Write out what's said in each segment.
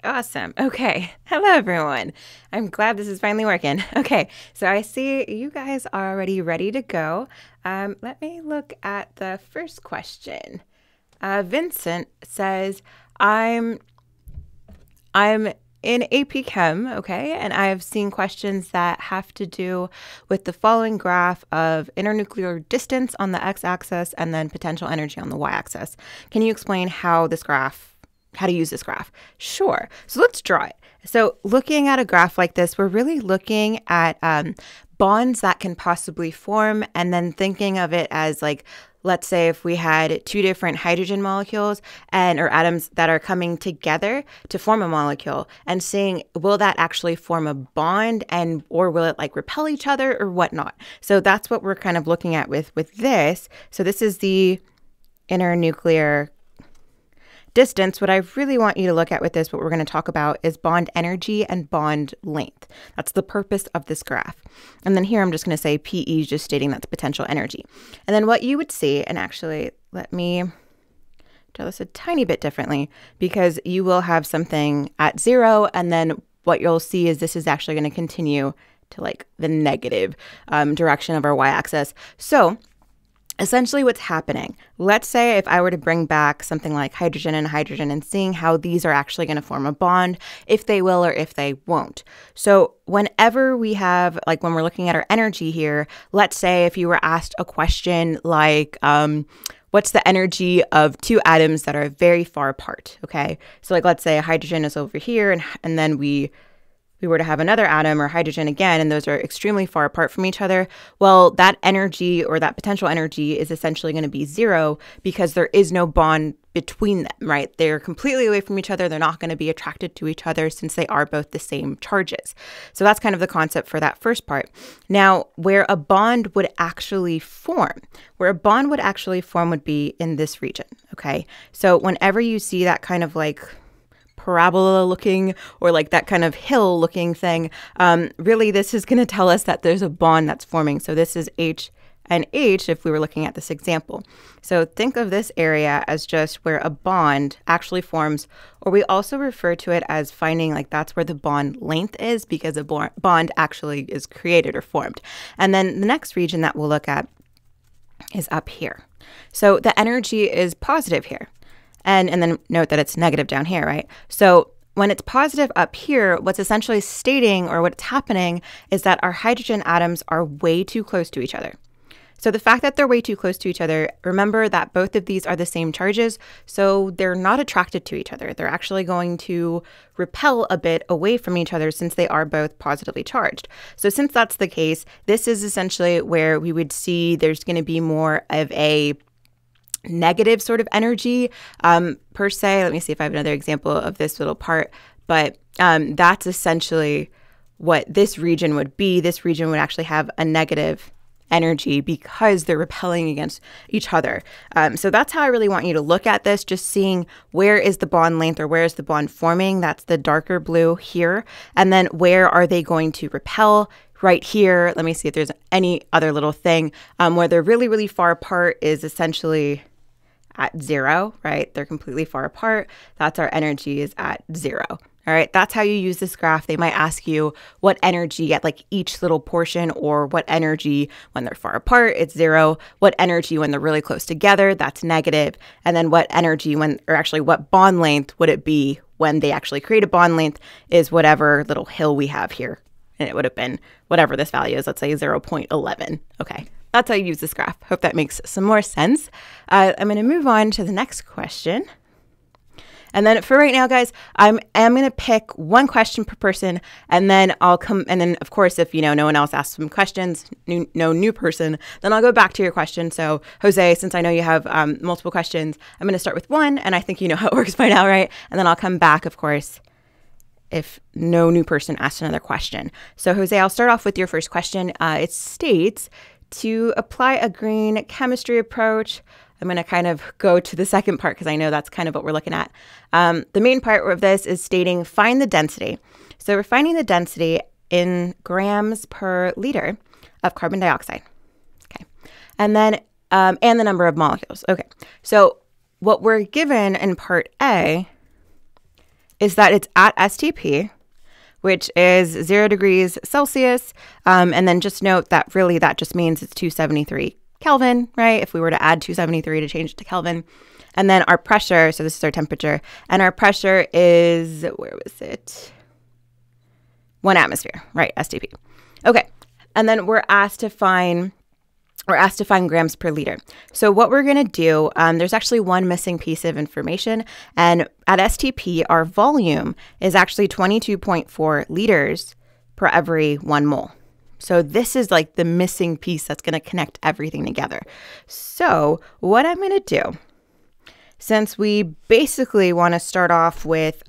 Awesome. Okay. Hello, everyone. I'm glad this is finally working. Okay. So I see you guys are already ready to go. Let me look at the first question. Vincent says, I'm in AP Chem, okay, and I have seen questions that have to do with the following graph of internuclear distance on the x-axis and then potential energy on the y-axis. Can you explain how to use this graph? Sure. So let's draw it. So looking at a graph like this, we're really looking at bonds that can possibly form and then thinking of it as like, let's say if we had two different hydrogen molecules or atoms that are coming together to form a molecule and seeing will that actually form a bond or will it like repel each other or whatnot. So that's what we're kind of looking at with this. So this is the internuclear distance. What I really want you to look at with this, what we're going to talk about is bond energy and bond length. That's the purpose of this graph. And then here I'm just going to say PE, just stating that's potential energy. And then what you would see, and actually let me draw this a tiny bit differently because you will have something at 0 and then what you'll see is this is actually going to continue to like the negative direction of our y-axis. So essentially what's happening, let's say if I were to bring back something like hydrogen and seeing how these are actually going to form a bond, if they will or if they won't. So whenever we have, like when we're looking at our energy here, let's say if you were asked a question like, what's the energy of two atoms that are very far apart, okay? So like let's say hydrogen is over here and then we were to have another atom or hydrogen again, and those are extremely far apart from each other, well, that energy or that potential energy is essentially going to be 0 because there is no bond between them, right? They're completely away from each other. They're not going to be attracted to each other since they are both the same charges. So that's kind of the concept for that first part. Now, where a bond would actually form would be in this region, okay? So whenever you see that kind of like parabola looking or like that kind of hill looking thing, really this is going to tell us that there's a bond that's forming. So this is H and H if we were looking at this example. So think of this area as just where a bond actually forms, or we also refer to it as finding like that's where the bond length is because a bond actually is created or formed. And then the next region that we'll look at is up here. So the energy is positive here. And then note that it's negative down here, right? So when it's positive up here, what's essentially stating or what's happening is that our hydrogen atoms are way too close to each other. So the fact that they're way too close to each other, remember that both of these are the same charges, so they're not attracted to each other. They're actually going to repel a bit away from each other since they are both positively charged. So since that's the case, this is essentially where we would see there's going to be more of a negative sort of energy per se. Let me see if I have another example of this little part, but that's essentially what this region would be. This region would actually have a negative energy because they're repelling against each other. So that's how I really want you to look at this, just seeing where is the bond length or where is the bond forming. That's the darker blue here. And then where are they going to repel? Right here, let me see if there's any other little thing where they're really, really far apart is essentially at 0, right? They're completely far apart. That's our energy is at 0. All right, that's how you use this graph. They might ask you what energy at like each little portion or what energy when they're far apart, it's 0. What energy when they're really close together, that's negative. And then what energy what bond length would it be when they actually create a bond length is whatever little hill we have here. And it would have been whatever this value is, let's say 0.11. Okay. That's how you use this graph. Hope that makes some more sense. I'm going to move on to the next question. And then for right now, guys, I'm going to pick one question per person, and then of course, if no one else asks some questions, no new person, then I'll go back to your question. So Jose, since I know you have multiple questions, I'm going to start with one, and I think you know how it works by now, right? And then I'll come back, of course, if no new person asks another question. So Jose, I'll start off with your first question. It states, to apply a green chemistry approach, I'm going to kind of go to the second part because I know that's kind of what we're looking at. The main part of this is stating find the density. So we're finding the density in grams per liter of carbon dioxide. Okay. And then, and the number of molecules. Okay. So what we're given in part A is that it's at STP, which is 0 degrees Celsius. And then just note that really that just means it's 273 Kelvin, right? If we were to add 273 to change it to Kelvin. And then our pressure, so this is our temperature, and our pressure is, where was it? 1 atmosphere, right? STP. Okay. And then we're asked to find grams per liter. So what we're going to do, there's actually one missing piece of information. And at STP, our volume is actually 22.4 liters per every 1 mole. So this is like the missing piece that's going to connect everything together. So what I'm going to do, since we basically want to start off with,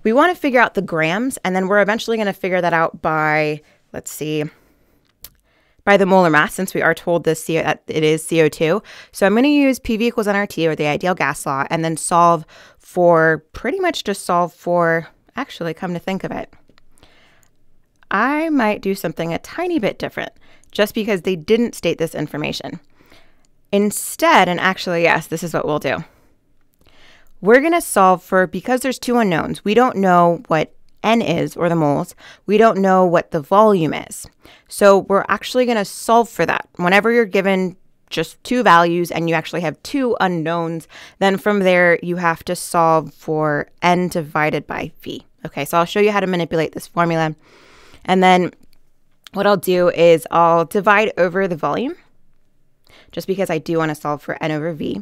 we want to figure out the grams, and then we're eventually going to figure that out by, let's see, by the molar mass, since we are told it is CO2. So I'm going to use PV equals nRT, or the ideal gas law, and then pretty much just solve for, actually, come to think of it, I might do something a tiny bit different, just because they didn't state this information. Instead, and actually, yes, this is what we'll do. We're going to solve for, because there's 2 unknowns, we don't know what N is, or the moles. We don't know what the volume is. So we're actually going to solve for that. Whenever you're given just 2 values and you actually have 2 unknowns, then from there you have to solve for N divided by V. Okay, so I'll show you how to manipulate this formula. And then what I'll do is I'll divide over the volume, just because I do want to solve for N over V.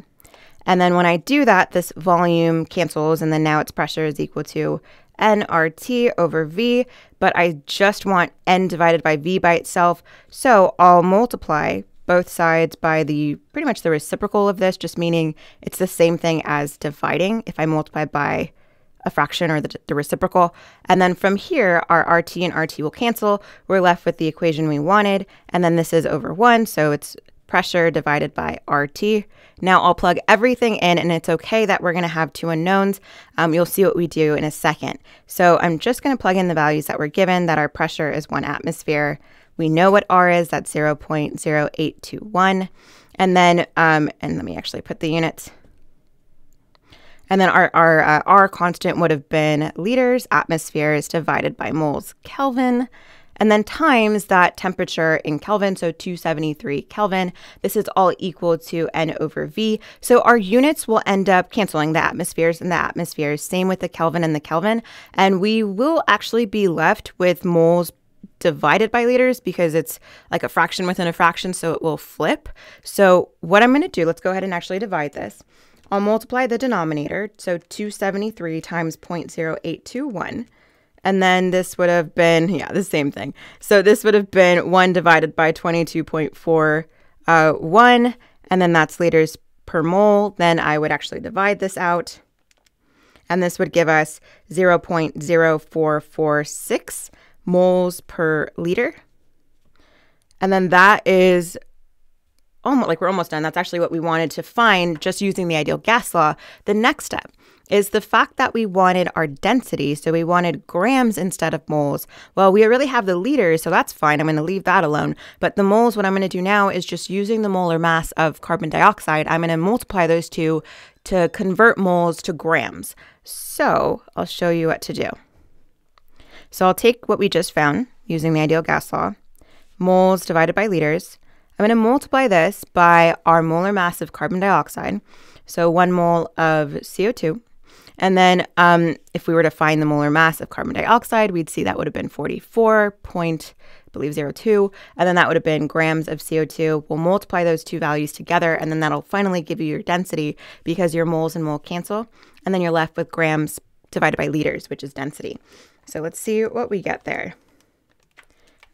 And then when I do that, this volume cancels, and then now its pressure is equal to nRT over V, but I just want N divided by V by itself. So I'll multiply both sides by pretty much the reciprocal of this, just meaning it's the same thing as dividing if I multiply by a fraction, or the reciprocal. And then from here, our RT and RT will cancel. We're left with the equation we wanted. And then this is over 1, so it's pressure divided by RT. Now I'll plug everything in, and it's okay that we're going to have 2 unknowns. You'll see what we do in a second. So I'm just going to plug in the values that we're given, that our pressure is 1 atmosphere. We know what R is, that's 0.0821. And then, and let me actually put the units. And then our R constant would have been liters, atmospheres divided by moles, Kelvin. And then times that temperature in Kelvin, so 273 Kelvin. This is all equal to N over V. So our units will end up canceling, the atmospheres and the atmospheres, same with the Kelvin and the Kelvin. And we will actually be left with moles divided by liters, because it's like a fraction within a fraction, so it will flip. So what I'm going to do, let's go ahead and actually divide this. I'll multiply the denominator, so 273 times 0.0821. And then this would have been, yeah, the same thing. So this would have been 1 divided by 22.41, and then that's liters per mole. Then I would actually divide this out, and this would give us 0.0446 moles per liter. And then that is almost like we're almost done. That's actually what we wanted to find just using the ideal gas law. The next step is the fact that we wanted our density. So we wanted grams instead of moles. Well, we already have the liters, so that's fine. I'm going to leave that alone. But the moles, what I'm going to do now is just using the molar mass of carbon dioxide. I'm going to multiply those two to convert moles to grams. So I'll show you what to do. So I'll take what we just found using the ideal gas law, moles divided by liters. I'm going to multiply this by our molar mass of carbon dioxide, so 1 mole of CO2. And then if we were to find the molar mass of carbon dioxide, we'd see that would have been 44.02, and then that would have been grams of CO2. We'll multiply those 2 values together, and then that'll finally give you your density, because your moles and mole cancel, and then you're left with grams divided by liters, which is density. So let's see what we get there.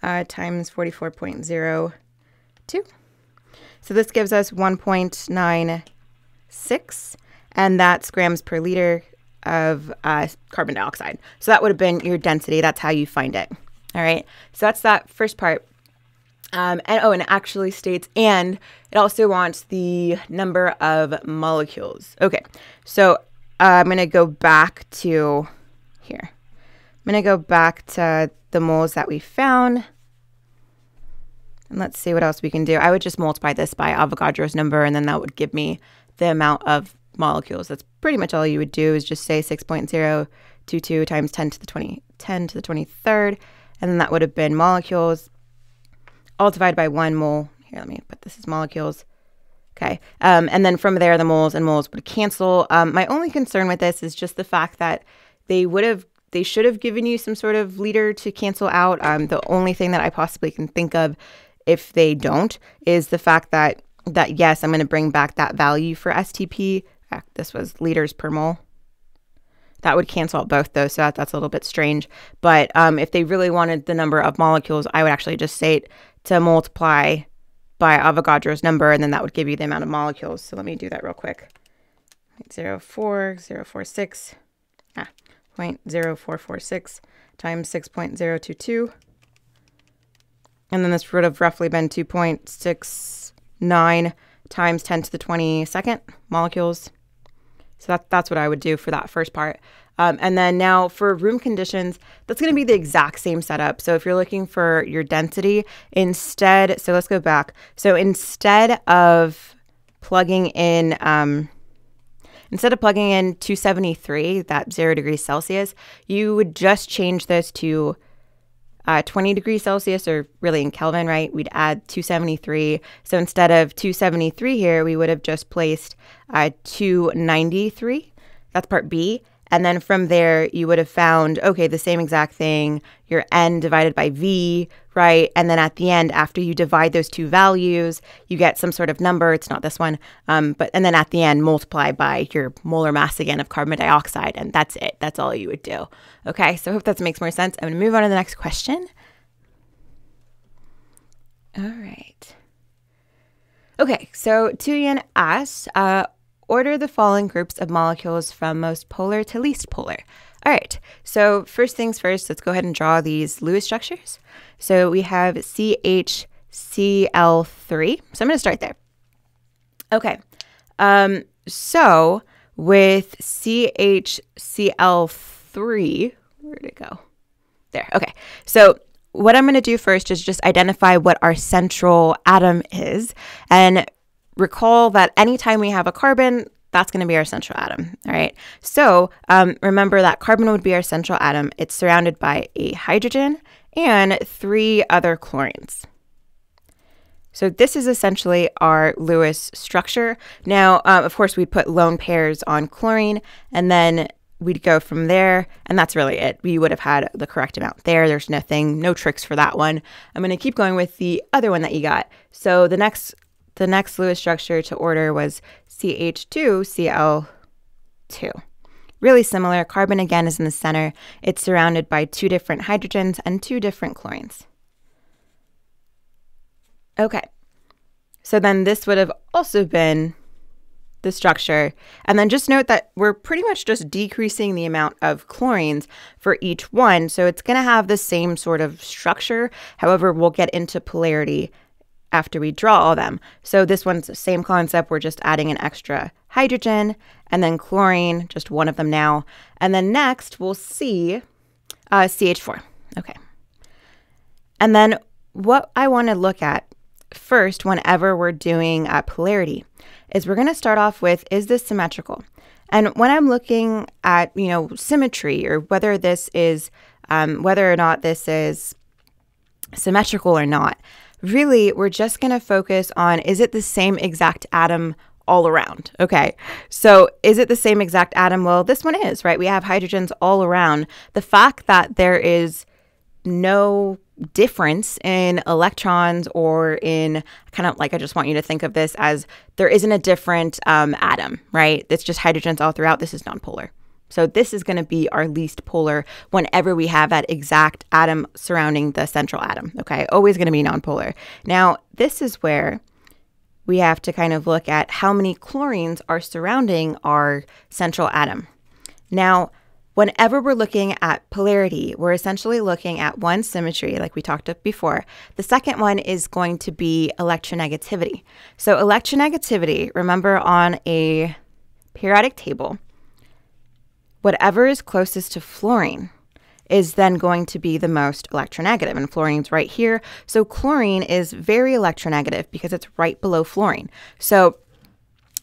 Times 44.02. So this gives us 1.96, and that's grams per liter of carbon dioxide. So that would have been your density. That's how you find it. All right. So that's that first part. And it actually states, and it also wants the number of molecules. Okay. So I'm going to go back to here. I'm going to go back to the moles that we found. And let's see what else we can do. I would just multiply this by Avogadro's number, and then that would give me the amount of molecules. That's pretty much all you would do, is just say 6.02 22 times 10 to the 23rd. And then that would have been molecules, all divided by 1 mole. Here, let me put this as molecules. Okay. And then from there, the moles and moles would cancel. My only concern with this is just the fact that they should have given you some sort of liter to cancel out. The only thing that I possibly can think of if they don't is the fact that yes, I'm going to bring back that value for STP. This was liters per mole. That would cancel out both those, so that's a little bit strange. But if they really wanted the number of molecules, I would actually just say to multiply by Avogadro's number, and then that would give you the amount of molecules. So let me do that real quick. 0.0446 times 6.022. And then this would have roughly been 2.69 times 10 to the 22nd molecules. So that's what I would do for that first part. And then now for room conditions, that's going to be the exact same setup. So if you're looking for your density, so let's go back. So instead of plugging in 273, that 0 degrees Celsius, you would just change this to 20 degrees Celsius, or really in Kelvin, right? We'd add 273. So instead of 273 here, we would have just placed 293. That's part B. And then from there, you would have found, okay, the same exact thing, your N divided by V, right? And then at the end, after you divide those two values, you get some sort of number. It's not this one. And then at the end, multiply by your molar mass again of carbon dioxide. And that's it. That's all you would do. Okay, so I hope that makes more sense. I'm going to move on to the next question. All right. Okay, so Tuyen asks, order the following groups of molecules from most polar to least polar. All right, so first things first, let's go ahead and draw these Lewis structures. So we have CHCl3. So I'm going to start there. Okay, so with CHCl3, where'd it go? There, okay. So what I'm going to do first is just identify what our central atom is, and recall that anytime we have a carbon, that's going to be our central atom, all right? So remember that carbon would be our central atom. It's surrounded by a hydrogen and 3 other chlorines. So this is essentially our Lewis structure. Now, of course, we'd put lone pairs on chlorine, and then we'd go from there, and that's really it. We would have had the correct amount there. There's no tricks for that one. I'm going to keep going with the other one that you got. So the next Lewis structure to order was CH2Cl2. Really similar. Carbon again is in the center. It's surrounded by 2 different hydrogens and 2 different chlorines. Okay. So then this would have also been the structure. And then just note that we're pretty much just decreasing the amount of chlorines for each one. So it's going to have the same sort of structure. However, we'll get into polarity after we draw all them. So this one's the same concept. We're just adding an extra hydrogen, and then chlorine, just one of them now. And then next we'll see CH4. Okay. And then what I want to look at first whenever we're doing polarity is we're going to start off with, is this symmetrical? And when I'm looking at, symmetry, or whether or not this is symmetrical or not, really, we're just going to focus on, is it the same exact atom all around? Okay, so is it the same exact atom? Well, this one is, right? We have hydrogens all around. The fact that there is no difference in electrons or in kind of like, I just want you to think of this as there isn't a different atom, right? It's just hydrogens all throughout. This is nonpolar. So this is going to be our least polar whenever we have that exact atom surrounding the central atom, okay? Always going to be nonpolar. Now, this is where we have to kind of look at how many chlorines are surrounding our central atom. Now, whenever we're looking at polarity, we're essentially looking at one symmetry, like we talked about before. The second one is going to be electronegativity. So electronegativity, remember on a periodic table, whatever is closest to fluorine is then going to be the most electronegative, and fluorine's right here. So chlorine is very electronegative because it's right below fluorine. So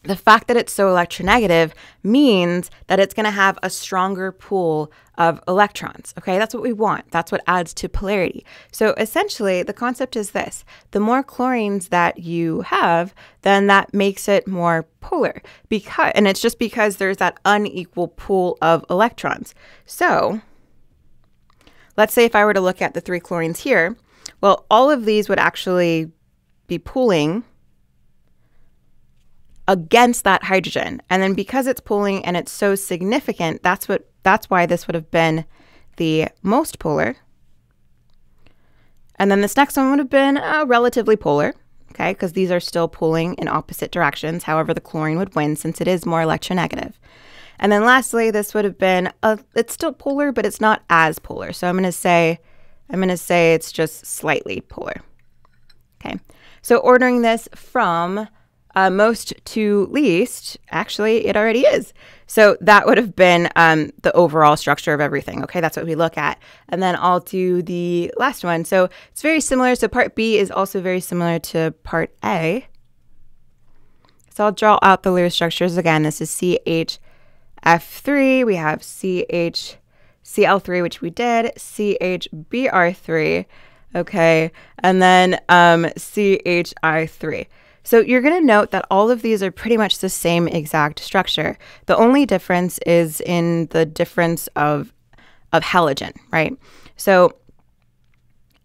the fact that it's so electronegative means that it's going to have a stronger pool of electrons. Okay, that's what we want. That's what adds to polarity. So essentially, the concept is this. The more chlorines that you have, then that makes it more polar. And it's just because there's that unequal pool of electrons. So let's say if I were to look at the 3 chlorines here, well, all of these would actually be pooling against that hydrogen. And then because it's pooling and it's so significant, that's why this would have been the most polar. And then this next one would have been relatively polar, okay, because these are still pooling in opposite directions. However, the chlorine would win since it is more electronegative. And then lastly, this would have been, it's still polar, but it's not as polar. So I'm going to say it's just slightly polar. Okay, so ordering this from most to least, actually, it already is. So that would have been the overall structure of everything. Okay, that's what we look at. And then I'll do the last one. So it's very similar. So part B is also very similar to part A. So I'll draw out the Lewis structures again. This is CHF3. We have CHCl3, which we did, CHBr3. Okay, and then CHI3. So you're going to note that all of these are pretty much the same exact structure. The only difference is in the difference of halogen, right? So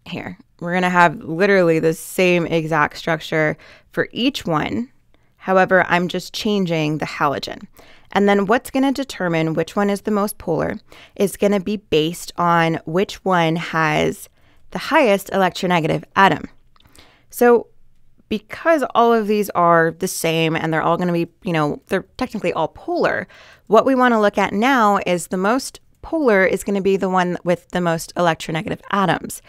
here, we're going to have literally the same exact structure for each one. However, I'm just changing the halogen. And then what's going to determine which one is the most polar is going to be based on which one has the highest electronegative atom. So because all of these are the same and they're all going to be, they're technically all polar, what we want to look at now is the most polar is going to be the one with the most electronegative atoms.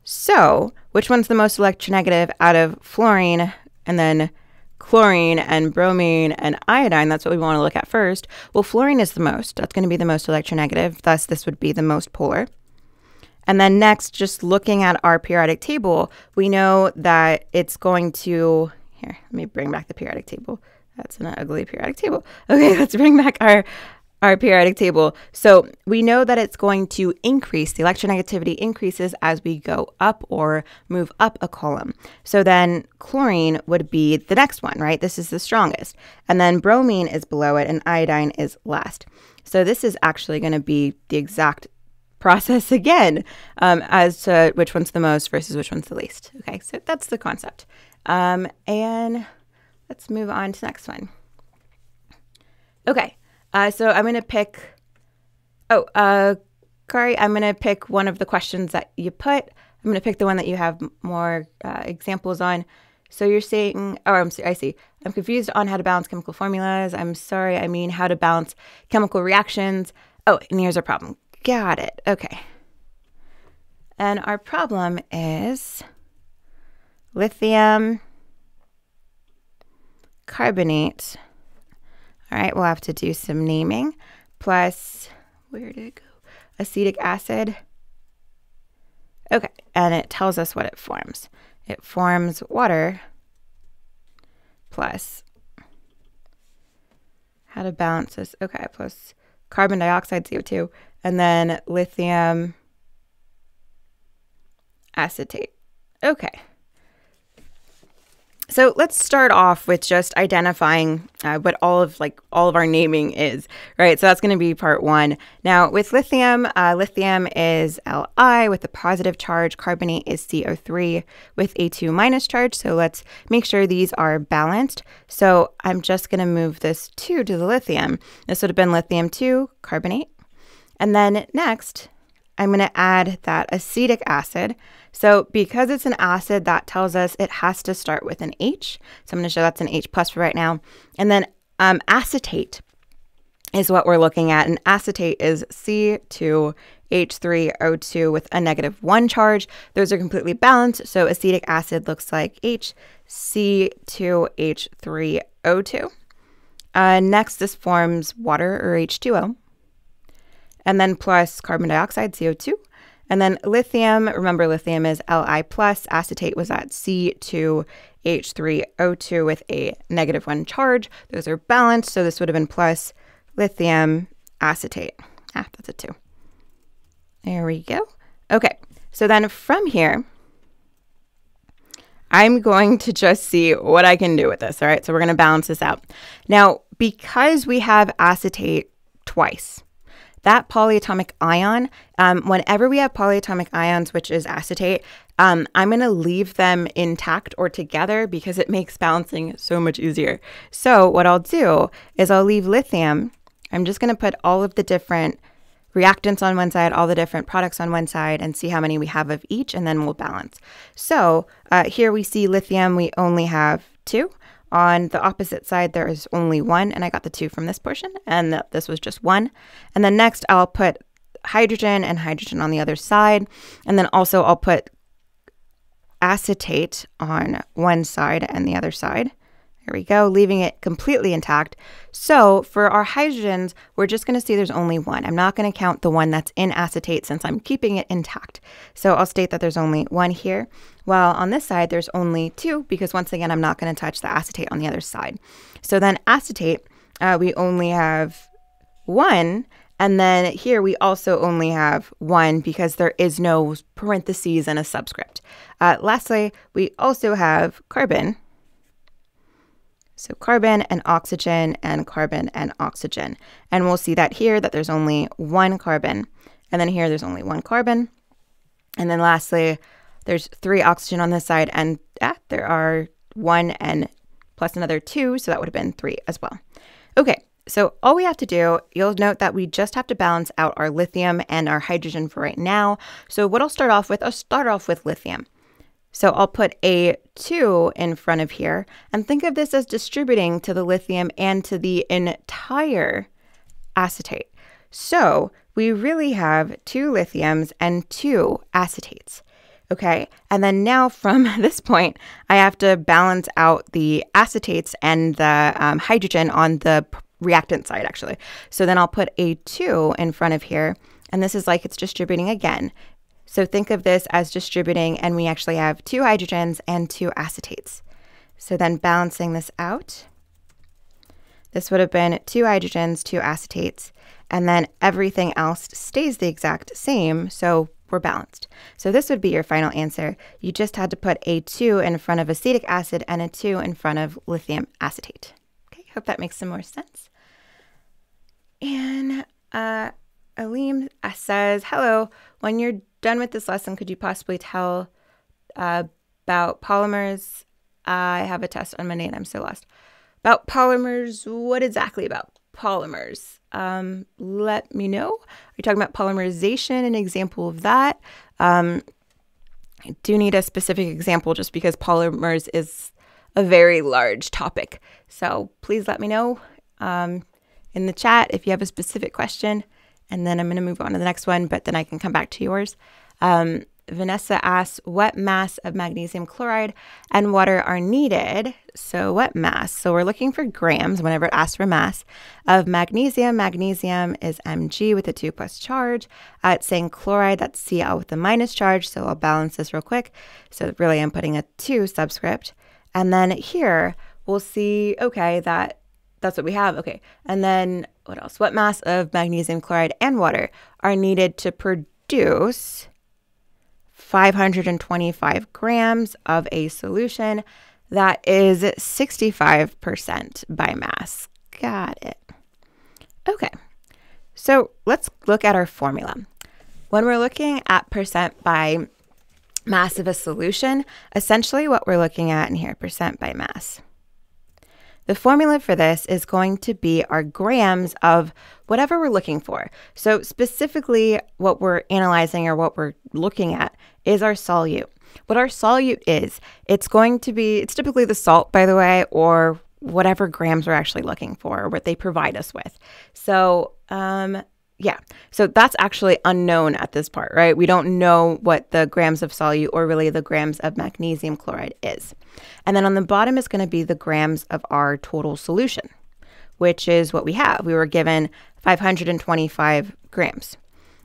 So which one's the most electronegative out of fluorine and then chlorine and bromine and iodine? That's what we want to look at first. Well, fluorine is the most. That's going to be the most electronegative. Thus, this would be the most polar. And then next, just looking at our periodic table, we know that it's going to, here, let me bring back the periodic table. That's an ugly periodic table. Okay, let's bring back our periodic table. So we know that it's going to increase, the electronegativity increases as we go up or move up a column. So then chlorine would be the next one, right? This is the strongest. And then bromine is below it and iodine is last. So this is actually going to be the exact process again as to which one's the most versus which one's the least. Okay, so that's the concept. And let's move on to the next one. Okay, so I'm going to pick, Kari, I'm going to pick one of the questions that you put. I'm going to pick the one that you have more examples on. So you're saying, I see. I'm confused on how to balance chemical formulas. I'm sorry, I mean how to balance chemical reactions. Oh, and here's our problem. Got it. Okay. And our problem is lithium carbonate. All right, we'll have to do some naming. Plus, where did it go? Acetic acid. Okay, and it tells us what it forms. It forms water plus, how to balance this? Okay, plus carbon dioxide, CO2. And then lithium acetate. Okay. So let's start off with just identifying what all of our naming is, right? So that's going to be part one. Now with lithium, lithium is Li with a positive charge. Carbonate is CO3 with a 2 minus charge. So let's make sure these are balanced. So I'm just going to move this 2 to the lithium. This would have been lithium 2 carbonate. And then next, I'm going to add that acetic acid. So because it's an acid, that tells us it has to start with an H. So I'm going to show that's an H plus for right now. And then acetate is what we're looking at. And acetate is C2H3O2 with a -1 charge. Those are completely balanced. So acetic acid looks like HC2H3O2. Next, this forms water or H2O. And then plus carbon dioxide, CO2. And then lithium, remember lithium is Li+, acetate was at C2H3O2 with a -1 charge. Those are balanced, so this would have been plus lithium acetate. That's a 2. There we go. Okay, so then from here, I'm going to just see what I can do with this, all right? So we're going to balance this out. Now, because we have acetate twice, that polyatomic ion, whenever we have polyatomic ions, which is acetate, I'm going to leave them intact or together because it makes balancing so much easier. So what I'll do is I'll leave lithium. I'm just going to put all of the different reactants on one side, all the different products on one side, and see how many we have of each, and then we'll balance. So here we see lithium, we only have 2. On the opposite side, there is only 1, and I got the 2 from this portion, and this was just 1. And then next, I'll put hydrogen and hydrogen on the other side, and then also I'll put acetate on one side and the other side. There we go, leaving it completely intact. So for our hydrogens, we're just going to see there's only 1. I'm not going to count the one that's in acetate since I'm keeping it intact. So I'll state that there's only 1 here. While on this side, there's only 2 because once again, I'm not going to touch the acetate on the other side. So then acetate, we only have 1. And then here we also only have 1 because there is no parentheses and a subscript. Lastly, we also have carbon. So carbon and oxygen and carbon and oxygen. And we'll see that here that there's only 1 carbon. And then here there's only 1 carbon. And then lastly, there's 3 oxygen on this side. And there are 1 and plus another 2. So that would have been 3 as well. Okay, so all we have to do, you'll note that we just have to balance out our lithium and our hydrogen for right now. So what I'll start off with lithium. So I'll put a 2 in front of here and think of this as distributing to the lithium and to the entire acetate. So we really have 2 lithiums and 2 acetates. Okay, and then now from this point, I have to balance out the acetates and the hydrogen on the reactant side, actually. So then I'll put a 2 in front of here, and this is like it's distributing again. So think of this as distributing, and we actually have 2 hydrogens and 2 acetates. So then balancing this out, this would have been 2 hydrogens, 2 acetates, and then everything else stays the exact same, so we're balanced. So this would be your final answer. You just had to put a 2 in front of acetic acid and a 2 in front of lithium acetate. Okay, hope that makes some more sense. And Aleem says, hello, when you're done with this lesson, could you possibly tell about polymers? I have a test on Monday and I'm so lost. About polymers, what exactly about polymers? Let me know. Are you talking about polymerization, an example of that? I do need a specific example just because polymers is a very large topic. So please let me know in the chat if you have a specific question. And then I'm going to move on to the next one, but then I can come back to yours. Vanessa asks, what mass of magnesium chloride and water are needed? So what mass? So we're looking for grams whenever it asks for mass of magnesium. Magnesium is Mg with a 2+ charge. It's saying chloride, that's Cl with the minus charge. So I'll balance this real quick. So really I'm putting a 2 subscript. And then here we'll see, okay, that's what we have. Okay. And then what else? What mass of magnesium chloride and water are needed to produce 525 grams of a solution that is 65% by mass. Got it. Okay. So let's look at our formula. When we're looking at percent by mass of a solution, essentially what we're looking at in here, percent by mass. The formula for this is going to be our grams of whatever we're looking for. So specifically what we're analyzing or what we're looking at is our solute. What our solute is, it's typically the salt, by the way, or whatever grams we're actually looking for, or what they provide us with. So yeah, so that's actually unknown at this part, right? We don't know what the grams of solute or really the grams of magnesium chloride is. And then on the bottom is going to be the grams of our total solution, which is what we have. We were given 525 grams.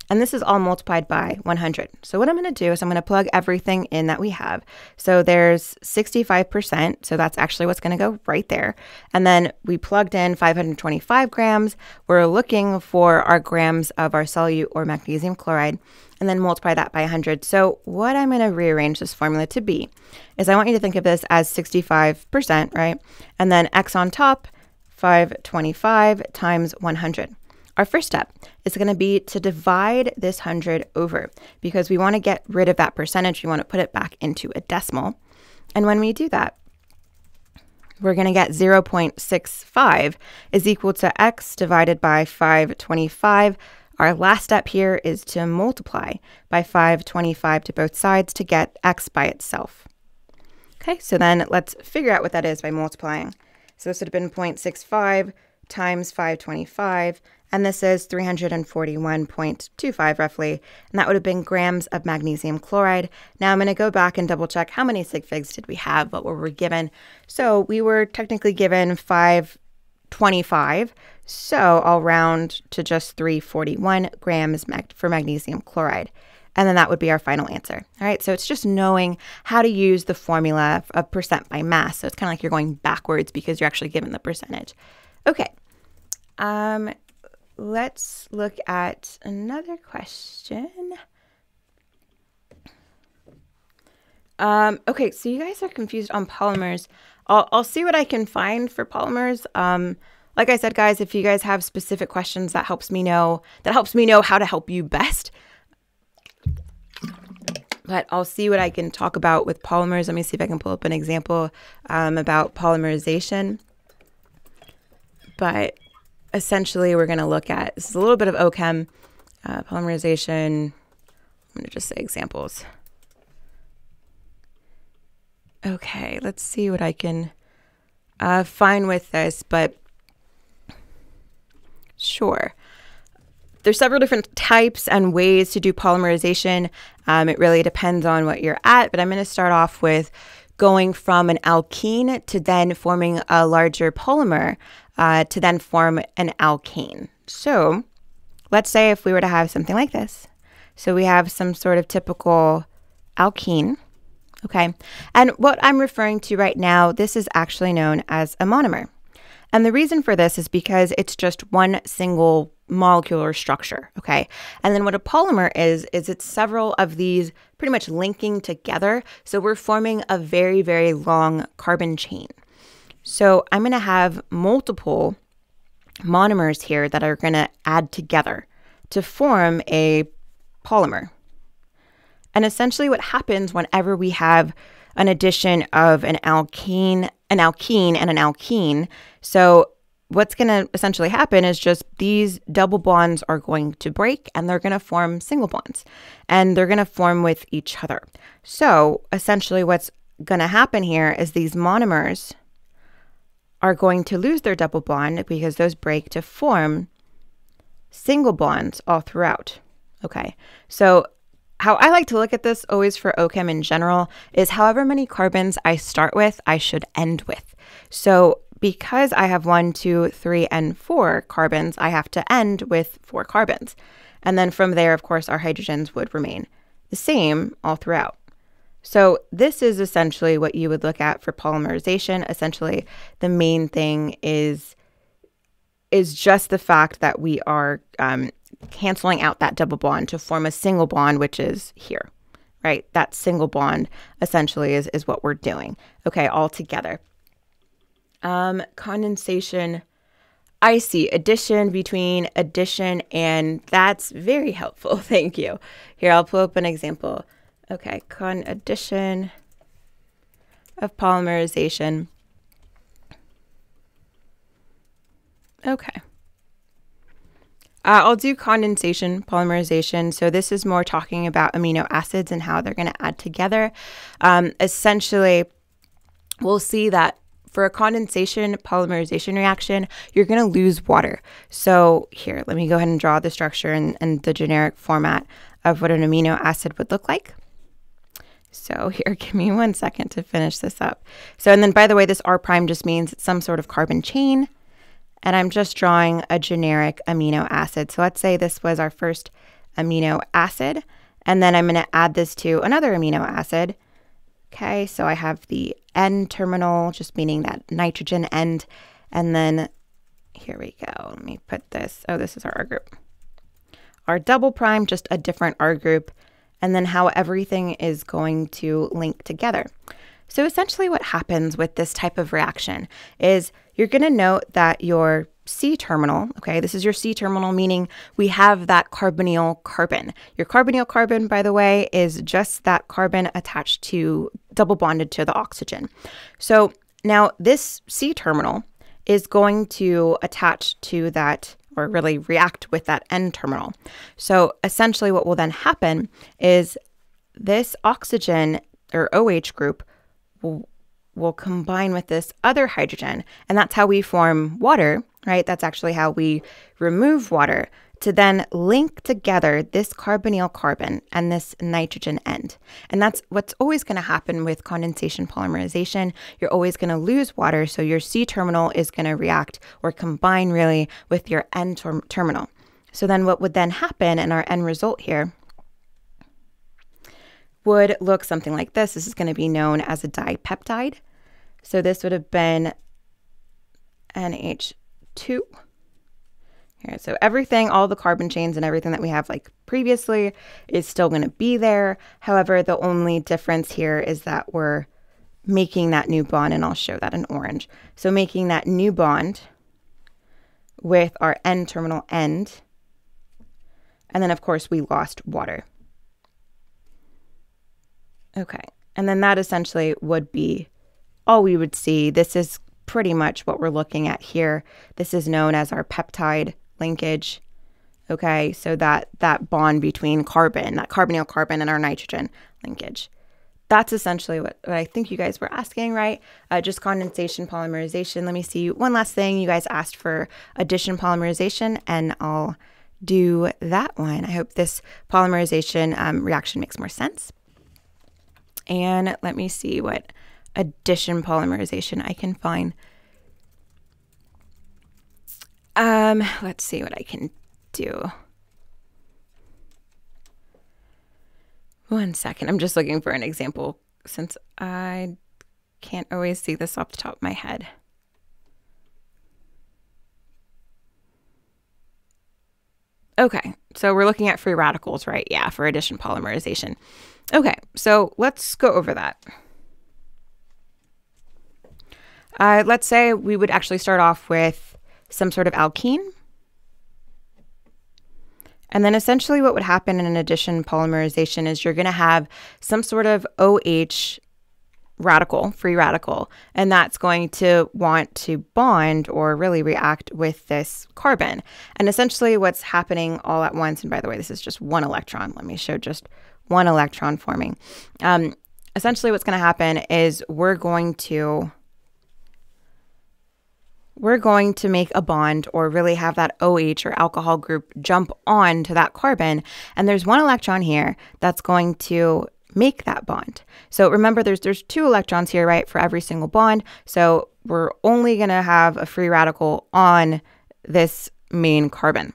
And this is all multiplied by 100. So what I'm going to do is I'm going to plug everything in that we have. So there's 65%. So that's actually what's going to go right there. And then we plugged in 525 grams. We're looking for our grams of our solute or magnesium chloride, and then multiply that by 100. So what I'm going to rearrange this formula to be is I want you to think of this as 65%, right? And then X on top, 525 times 100. Our first step is going to be to divide this 100 over, because we want to get rid of that percentage. We want to put it back into a decimal. And when we do that, we're going to get 0.65 is equal to X divided by 525. Our last step here is to multiply by 525 to both sides to get X by itself. Okay, so then let's figure out what that is by multiplying. So this would have been 0.65 times 525, and this is 341.25 roughly, and that would have been grams of magnesium chloride. Now I'm going to go back and double check how many sig figs did we have, what were we given. So we were technically given 525, so I'll round to just 341 grams for magnesium chloride. And then that would be our final answer. All right, so it's just knowing how to use the formula of percent by mass. So it's kind of like you're going backwards because you're actually given the percentage. Okay, let's look at another question. Okay, so you guys are confused on polymers. I'll see what I can find for polymers. Like I said, guys, if you guys have specific questions, that helps me know how to help you best. But I'll see what I can talk about with polymers. Let me see if I can pull up an example about polymerization. But essentially, we're going to look at, this is a little bit of OChem, polymerization. I'm going to just say examples. Okay, let's see what I can find with this, but sure. There's several different types and ways to do polymerization. It really depends on what you're at, but I'm going to start off with going from an alkene to then forming a larger polymer to then form an alkane. So let's say if we were to have something like this. So we have some sort of typical alkene, okay? And what I'm referring to right now, this is actually known as a monomer. And the reason for this is because it's just one single molecular structure, okay? And then what a polymer is it's several of these pretty much linking together. So we're forming a very, very long carbon chain. So I'm going to have multiple monomers here that are going to add together to form a polymer. And essentially what happens whenever we have an addition of an alkene, and an alkene, so what's going to essentially happen is just these double bonds are going to break and they're going to form single bonds, and they're going to form with each other. So essentially what's going to happen here is these monomers are going to lose their double bond because those break to form single bonds all throughout. Okay, so how I like to look at this always for OChem in general is however many carbons I start with, I should end with. So because I have 1, 2, 3, and 4 carbons, I have to end with 4 carbons. And then from there, of course, our hydrogens would remain the same all throughout. So this is essentially what you would look at for polymerization. Essentially, the main thing is just the fact that we are canceling out that double bond to form a single bond, which is here, right? That single bond essentially is what we're doing. Okay, all together. Condensation, I see addition between addition, and that's very helpful. Thank you. Here, I'll pull up an example. Okay, addition of polymerization. Okay. I'll do condensation, polymerization. So this is more talking about amino acids and how they're going to add together. Essentially, we'll see that for a condensation polymerization reaction, you're going to lose water. So here, let me go ahead and draw the structure and the generic format of what an amino acid would look like. So here, give me 1 second to finish this up. So, and then by the way, this R prime just means it's some sort of carbon chain. And I'm just drawing a generic amino acid. So let's say this was our first amino acid. And then I'm going to add this to another amino acid. Okay, so I have the N terminal, just meaning that nitrogen end. And then here we go. Let me put this. Oh, this is our R group. Our double prime, just a different R group. And then how everything is going to link together. So essentially what happens with this type of reaction is you're going to note that your C terminal, okay, this is your C terminal, meaning we have that carbonyl carbon. Your carbonyl carbon, by the way, is just that carbon attached to, double bonded to the oxygen. So now this C terminal is going to attach to that, or really react with that N terminal. So essentially what will then happen is this oxygen or OH group will combine with this other hydrogen, and that's how we form water, right? That's actually how we remove water, to then link together this carbonyl carbon and this nitrogen end. And that's what's always going to happen with condensation polymerization. You're always going to lose water, so your C terminal is going to react or combine really with your N terminal. So then what would then happen in our end result here would look something like this. This is going to be known as a dipeptide. So this would have been NH2. Here, so everything, all the carbon chains and everything that we have like previously is still going to be there. However, the only difference here is that we're making that new bond, and I'll show that in orange. So making that new bond with our N terminal end. And then of course we lost water. Okay, and then that essentially would be all we would see. This is pretty much what we're looking at here. This is known as our peptide linkage. Okay, so that bond between carbon, that carbonyl carbon, and our nitrogen linkage. That's essentially what I think you guys were asking, right? Just condensation polymerization. Let me see one last thing. You guys asked for addition polymerization, and I'll do that one. I hope this polymerization reaction makes more sense. And let me see what addition polymerization I can find. Let's see what I can do. One second. I'm just looking for an example since I can't always see this off the top of my head. Okay, so we're looking at free radicals, right? Yeah, for addition polymerization. Okay, so let's go over that. Let's say we would actually start off with some sort of alkene. And then essentially what would happen in an addition polymerization is you're going to have some sort of OH radical, free radical, and that's going to want to bond or really react with this carbon. And essentially what's happening all at once, and by the way, this is just one electron. Let me show just one electron forming. Essentially what's going to happen is we're going to make a bond or really have that OH or alcohol group jump on to that carbon. And there's one electron here that's going to make that bond. So remember, there's two electrons here, right, for every single bond. So we're only going to have a free radical on this main carbon.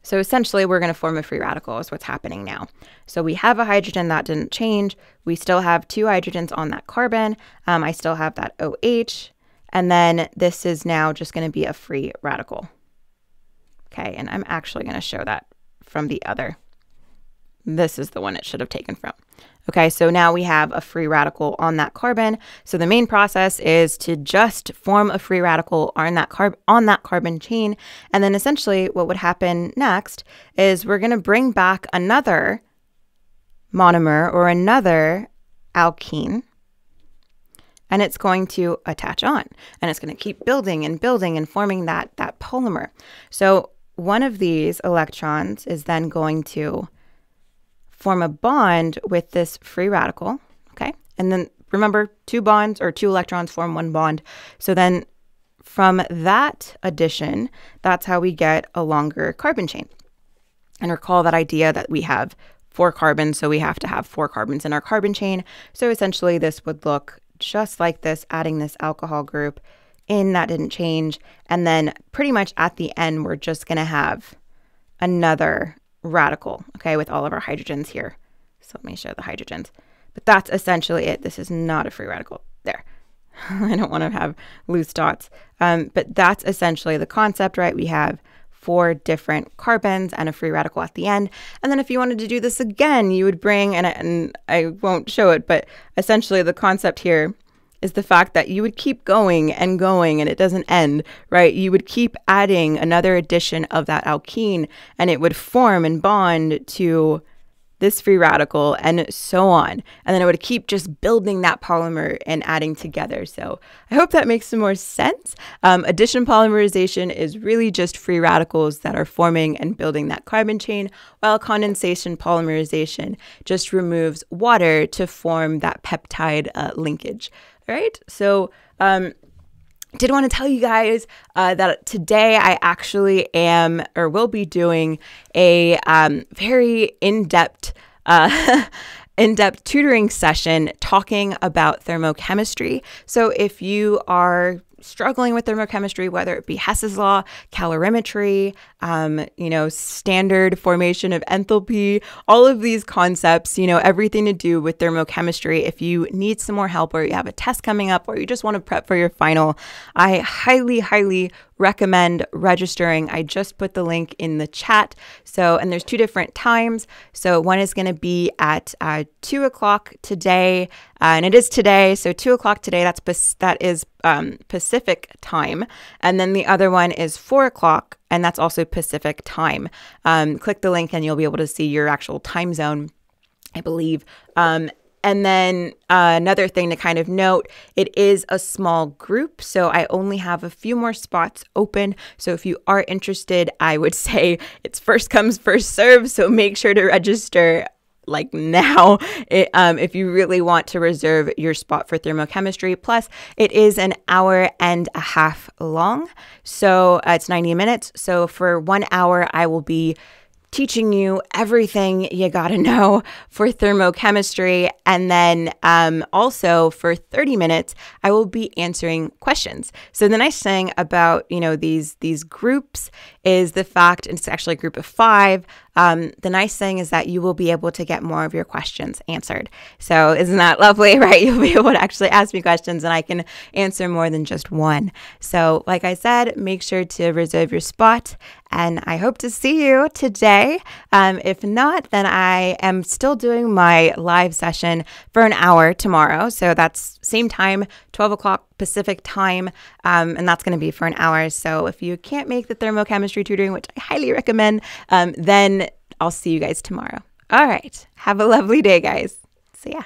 So essentially, we're going to form a free radical is what's happening now. So we have a hydrogen that didn't change. We still have two hydrogens on that carbon. I still have that OH. And then this is now just going to be a free radical. Okay, and I'm actually going to show that from the other. This is the one it should have taken from. Okay, so now we have a free radical on that carbon. So the main process is to just form a free radical on that carbon chain. And then essentially what would happen next is we're going to bring back another monomer or another alkene. And it's going to attach on. And it's going to keep building and building and forming that polymer. So one of these electrons is then going to form a bond with this free radical, okay? And then remember, two bonds or two electrons form one bond. So then from that addition, that's how we get a longer carbon chain. And recall that idea that we have 4 carbons, so we have to have 4 carbons in our carbon chain. So essentially this would look just like this, adding this alcohol group in that didn't change. And then pretty much at the end, we're just going to have another radical, okay, with all of our hydrogens here. So let me show the hydrogens. But that's essentially it. This is not a free radical. There. I don't want to have loose dots. But that's essentially the concept, right? We have 4 different carbons and a free radical at the end. And then if you wanted to do this again, you would bring, and I won't show it, but essentially the concept here is the fact that you would keep going and it doesn't end, right? You would keep adding another addition of that alkene and it would form and bond to this free radical and so on. And then it would keep just building that polymer and adding together. So I hope that makes some more sense. Addition polymerization is really just free radicals that are forming and building that carbon chain, while condensation polymerization just removes water to form that peptide linkage. All right. So did want to tell you guys that today I actually am or will be doing a very in-depth tutoring session talking about thermochemistry. So if you are struggling with thermochemistry, whether it be Hess's law, calorimetry, standard formation of enthalpy, all of these concepts, everything to do with thermochemistry. If you need some more help or you have a test coming up or you just want to prep for your final, I highly, highly recommend registering. I just put the link in the chat. So, and there's 2 different times. So one is going to be at 2 o'clock today, and it is today. So 2 o'clock today, that is Pacific time. And then the other one is 4 o'clock, and that's also Pacific time. Click the link and you'll be able to see your actual time zone, I believe. And then another thing to kind of note, it is a small group, so I only have a few more spots open. So if you are interested, I would say it's first comes, first serve. So make sure to register like now if you really want to reserve your spot for thermochemistry. Plus, it is an hour and a half long. So it's 90 minutes. So for 1 hour, I will be teaching you everything you got to know for thermochemistry. And then also for 30 minutes, I will be answering questions. So the nice thing about, these groups is the fact, and it's actually a group of 5. The nice thing is that you will be able to get more of your questions answered. So isn't that lovely, right? You'll be able to actually ask me questions and I can answer more than just one. So like I said, make sure to reserve your spot. And I hope to see you today. If not, then I am still doing my live session for an hour tomorrow. So that's same time, 12 o'clock Pacific time. And that's going to be for an hour. So if you can't make the thermochemistry tutoring, which I highly recommend, then I'll see you guys tomorrow. All right. Have a lovely day, guys. See ya.